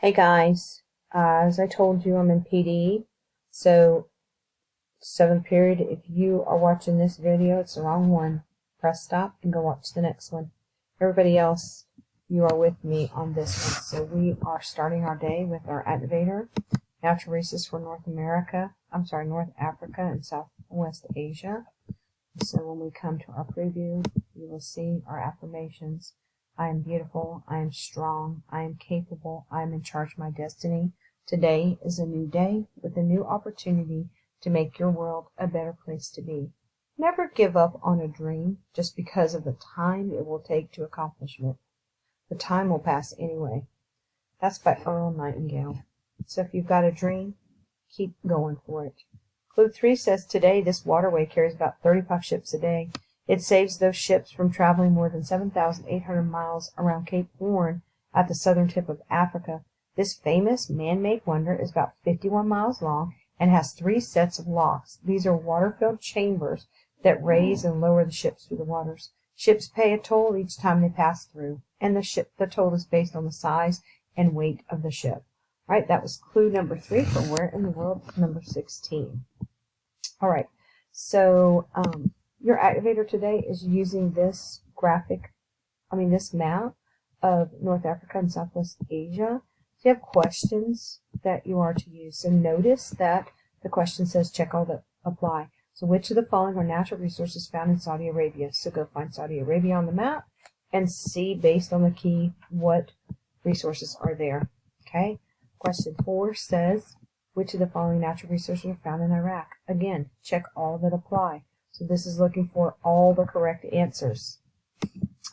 Hey guys, as I told you, I'm in PD, so 7th period. If you are watching this video, it's the wrong one. Press stop and go watch the next one. Everybody else, you are with me on this one. So we are starting our day with our activator, natural resources for North Africa and Southwest Asia. So when we come to our preview, you will see our affirmations. I am beautiful, I am strong, I am capable, I am in charge of my destiny. Today is a new day with a new opportunity to make your world a better place to be. Never give up on a dream just because of the time it will take to accomplishment. The time will pass anyway. That's by Earl Nightingale. So if you've got a dream, keep going for it. Clue 3 says today this waterway carries about 35 ships a day. It saves those ships from traveling more than 7,800 miles around Cape Horn at the southern tip of Africa. This famous man-made wonder is about 51 miles long and has 3 sets of locks. These are water-filled chambers that raise and lower the ships through the waters. Ships pay a toll each time they pass through, and the toll is based on the size and weight of the ship. All right, that was clue number 3 for Where in the World number 16. All right, so your activator today is using this this map of North Africa and Southwest Asia. If you have questions that you are to use, so notice that the question says check all that apply. So which of the following are natural resources found in Saudi Arabia? So go find Saudi Arabia on the map and see based on the key what resources are there. Okay. Question 4 says which of the following natural resources are found in Iraq? Again, check all that apply. So this is looking for all the correct answers.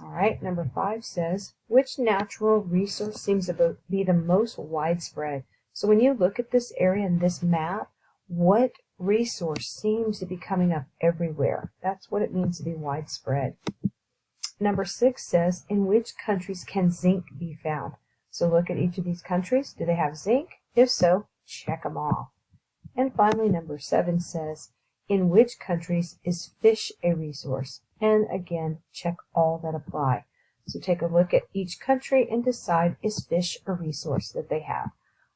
All right, number 5 says, which natural resource seems to be the most widespread? So when you look at this area in this map, what resource seems to be coming up everywhere? That's what it means to be widespread. Number 6 says, in which countries can zinc be found? So look at each of these countries. Do they have zinc? If so, check them off. And finally, number 7 says, in which countries is fish a resource? And again, check all that apply. So take a look at each country and decide is fish a resource that they have.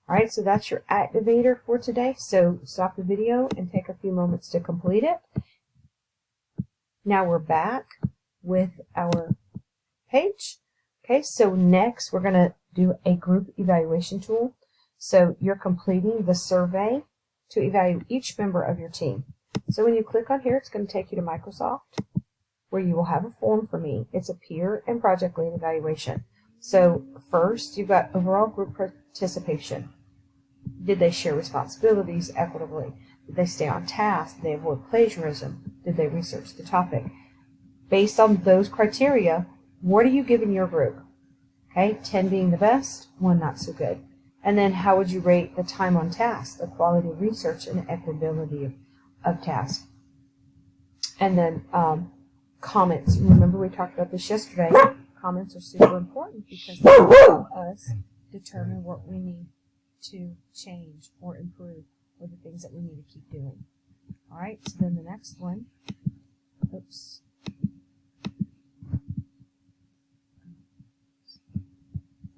All right, so that's your activator for today. So stop the video and take a few moments to complete it. Now we're back with our page. Okay, so next we're going to do a group evaluation tool. So you're completing the survey to evaluate each member of your team. So when you click on here, it's going to take you to Microsoft, where you will have a form for me. It's a peer and project lead evaluation. So first, you've got overall group participation. Did they share responsibilities equitably? Did they stay on task? Did they avoid plagiarism? Did they research the topic? Based on those criteria, what are you giving your group? Okay, 10 being the best, 1 not so good. And then how would you rate the time on task, the quality of research, and the equitability of task? And then comments. Remember we talked about this yesterday. Comments are super important because they help us determine what we need to change or improve or the things that we need to keep doing. All right, so then the next one,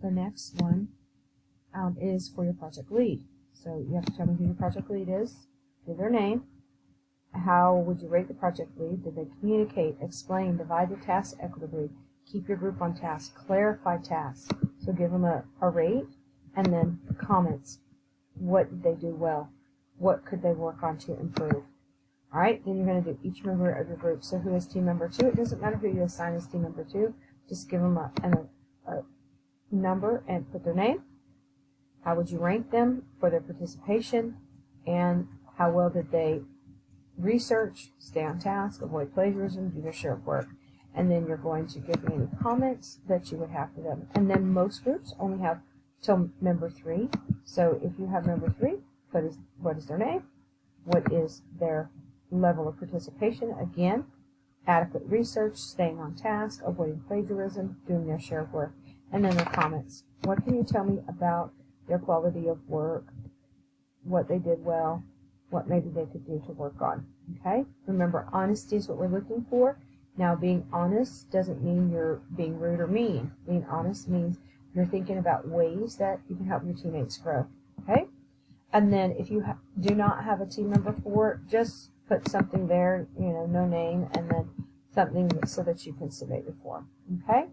the next one is for your project lead. So you have to tell me who your project lead is, give their name. How would you rate the project lead? Did they communicate, explain, divide the tasks equitably, keep your group on task, clarify tasks? So give them a rate, and then comments. What did they do well? What could they work on to improve? All right, then you're going to do each member of your group. So who is team member 2? It doesn't matter who you assign as team member 2. Just give them a number and put their name. How would you rank them for their participation? And how well did they research, stay on task, avoid plagiarism, do their share of work? And then you're going to give me any comments that you would have for them. And then most groups only have till member 3. So if you have member 3, what is their name? What is their level of participation? Again, adequate research, staying on task, avoiding plagiarism, doing their share of work. And then their comments. What can you tell me about their quality of work, what they did well, what maybe they could do to work on? Okay? Remember, honesty is what we're looking for. Now, being honest doesn't mean you're being rude or mean. Being honest means you're thinking about ways that you can help your teammates grow. Okay? And then if you do not have a team member for, just put something there, no name, and then something so that you can submit your form. Okay?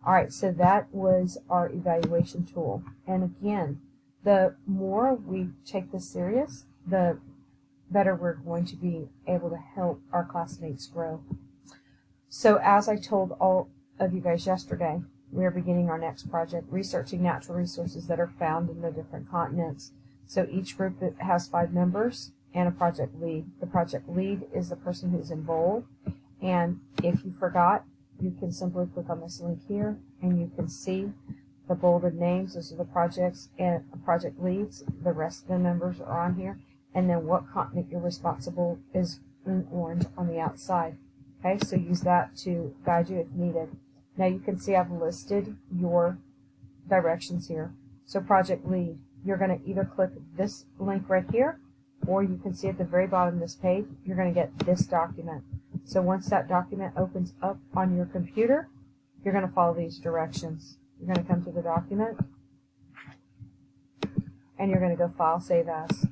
All right, so that was our evaluation tool. And again, the more we take this serious, the better we're going to be able to help our classmates grow. So as I told all of you guys yesterday, we are beginning our next project, researching natural resources that are found in the different continents. So each group has 5 members and a project lead. The project lead is the person who's in bold. And if you forgot, you can simply click on this link here and you can see the bolded names. Those are the projects and project leads. The rest of the members are on here. And then what continent you're responsible is in orange on the outside. Okay, so use that to guide you if needed. Now you can see I've listed your directions here. So project lead, you're going to either click this link right here, or you can see at the very bottom of this page, you're going to get this document. So once that document opens up on your computer, you're going to follow these directions. You're going to come to the document, and you're going to go File, Save As.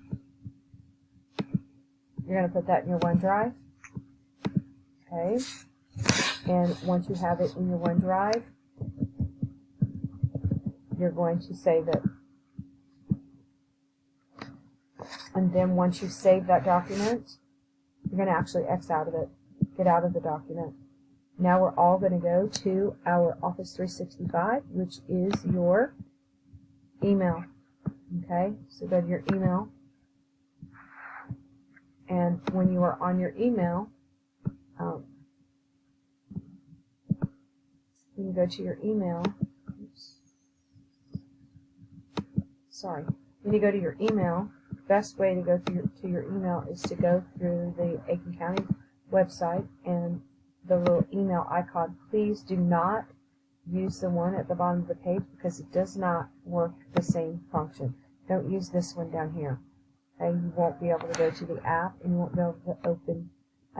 You're going to put that in your OneDrive. Okay. And once you have it in your OneDrive, you're going to save it. And then once you save that document, you're going to actually X out of it. Get out of the document. Now we're all going to go to our Office 365, which is your email. Okay, so go to your email. And when you are on your email, when you go to your email, when you go to your email, the best way to go to your email is to go through the Aiken County website and the little email icon. Please do not use the one at the bottom of the page because it does not work the same function. Don't use this one down here. Okay, you won't be able to go to the app and you won't be able to open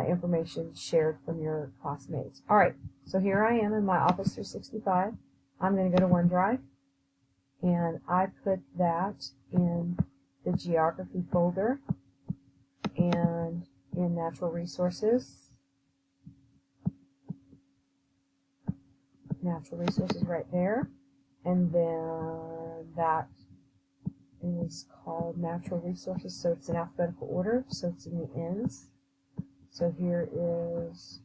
information shared from your classmates. Alright, so here I am in my Office 365. I'm going to go to OneDrive, and I put that in the Geography folder and in Natural Resources. Natural Resources right there. And then that is called Natural Resources, so it's in alphabetical order, so it's in the ends. So here is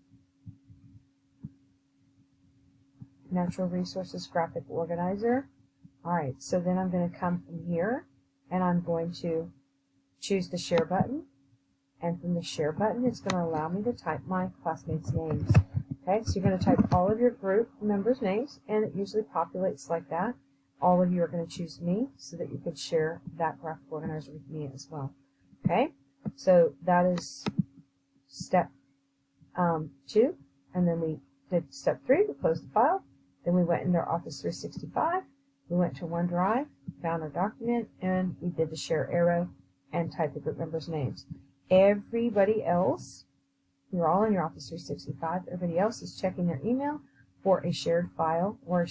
Natural Resources Graphic Organizer. Alright, so then I'm going to come from here and I'm going to choose the Share button. And from the Share button, it's going to allow me to type my classmates' names. Okay, so you're going to type all of your group members' names, and it usually populates like that. All of you are going to choose me so that you could share that graphic organizer with me as well. Okay, so that is step 2, and then we did step 3, we closed the file, then we went into our Office 365, we went to OneDrive, found our document, and we did the share arrow and typed the group members' names. Everybody else, you're all in your Office 365, everybody else is checking their email for a shared file or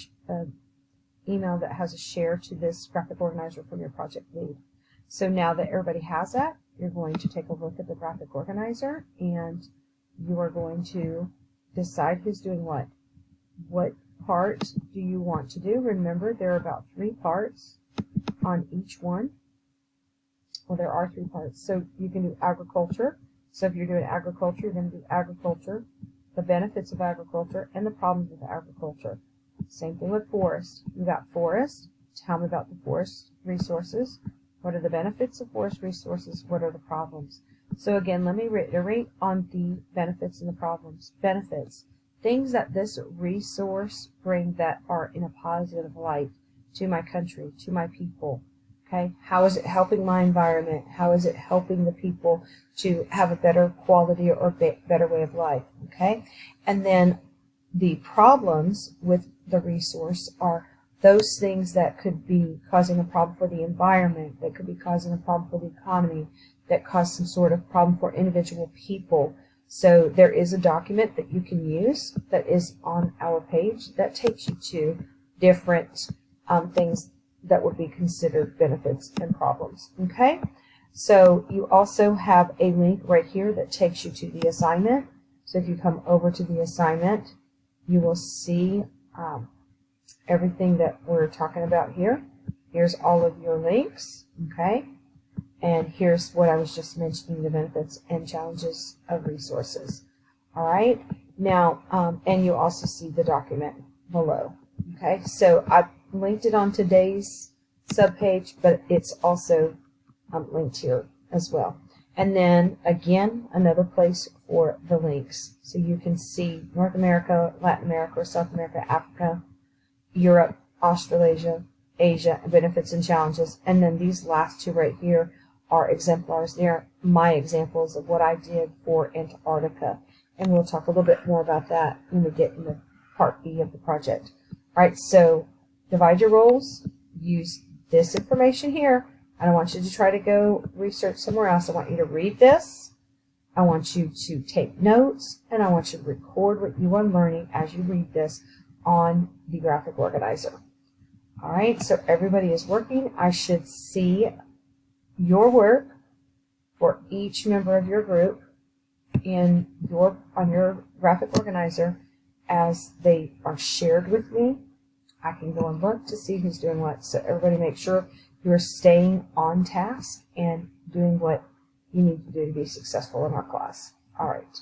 email that has a share to this graphic organizer from your project lead. So now that everybody has that, you're going to take a look at the graphic organizer and you are going to decide who's doing what. What part do you want to do? Remember, there are about 3 parts on each one. Well, there are 3 parts. So you can do agriculture. So if you're doing agriculture, you're going to do agriculture, the benefits of agriculture, and the problems with agriculture. Same thing with forest. You got forest. Tell me about the forest resources. What are the benefits of forest resources? What are the problems? So again, let me reiterate on the benefits and the problems. Benefits. Things that this resource brings that are in a positive light to my country, to my people. Okay? How is it helping my environment? How is it helping the people to have a better quality or better way of life? Okay? And then the problems with the resource are those things that could be causing a problem for the environment, that could be causing a problem for the economy, that cause some sort of problem for individual people. So there is a document that you can use that is on our page that takes you to different things that would be considered benefits and problems. Okay, so you also have a link right here that takes you to the assignment. So if you come over to the assignment, you will see everything that we're talking about here. Here's all of your links, okay? And here's what I was just mentioning, the benefits and challenges of resources. All right, now, and you also see the document below, okay? So I linked it on today's subpage, but it's also linked here as well. And then, again, another place for the links. So you can see North America, Latin America, or South America, Africa, Europe, Australasia, Asia, benefits and challenges. And then these last two right here are exemplars. They're my examples of what I did for Antarctica. And we'll talk a little bit more about that when we get into part B of the project. All right, so divide your roles. Use this information here. I don't want you to try to go research somewhere else. I want you to read this. I want you to take notes, and I want you to record what you are learning as you read this on the graphic organizer. All right, so everybody is working. I should see your work for each member of your group on your graphic organizer as they are shared with me. I can go and look to see who's doing what. So everybody make sure you're staying on task and doing what you need to do to be successful in our class. All right.